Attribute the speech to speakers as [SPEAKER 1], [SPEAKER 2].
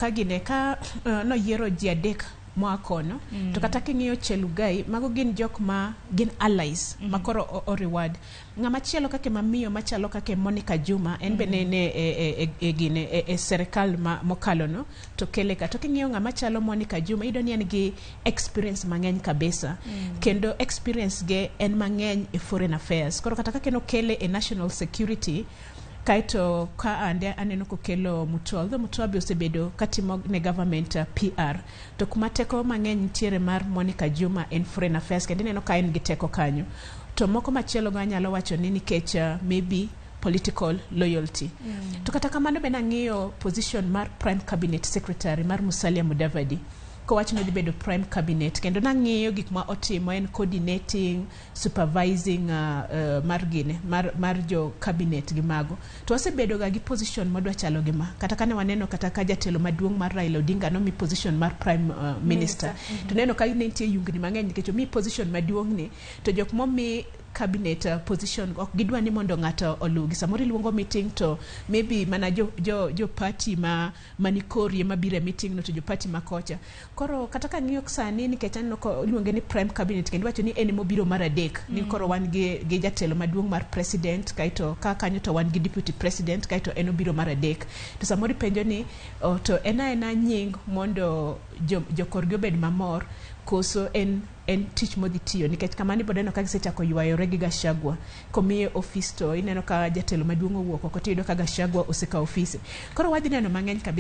[SPEAKER 1] kagine ka no yiero ji adek moa kono to kata king'iyo Chelugai mago gin jok ma gin allies makoro o reward ng'ama chielo kake mamiyo machalo kake Monica Juma en bene e serikal mokalo no to kele ka to king'iyo ng'ama chalo Monica Juma ido ni en gi experience mang'eny kabisa kendo experience ge en mang'eny e foreign affairs koro kata kake no kele e national security kaito ka ande aneno kokelo Mutua bi osebedo katimo ne government PR to kuma teko mang'eny tiere mar Monica Juma en foreign affairs kendo neno ka en gi teko kanyo to moko machielo ga nyalo wacho ni nikech maybe political loyalty to kata kamano be nang'iyo position mar prime cabinet secretary mar Musalia Mudavadi ko wacho no bedo prime cabinet kendo nang'iyo gik ma otimo en coordinating supervising mar jo cabinet gi mago to osebedo ga gi position modwa chalo gi ma kata kane waneno kata ka jatelo maduong' mar Raila Odinga no mi position mar prime minister to neno ka nitie yungni mang'eny nikech mi position maduong' ni to jok mo mi cabinet position ok gidwa ni mondo ng'ato olugi samoro luongo meeting to maybe mana jo party manikori mabire meeting no to jo party makocha koro kata ka ng'iyo sani nikech anno ko luonge ni prime cabinet kendo wacho ni en mobiro mar adek ni koro wan gi jatelo maduong' mar president kaito ka kanyo to wan gi deputy president kaito en obiro mar adek to samoro penjo ni to ena nying mondo jokorgi obed mamor koso en tich modhi tiyo nikech kamani bodeno ka gisechako ywayore gi Gachagua komiye office to ineno ka jatelo maduong' owuok oko tiyo ka Gachagua oseka office koro wadhi neno mang'eny kabisa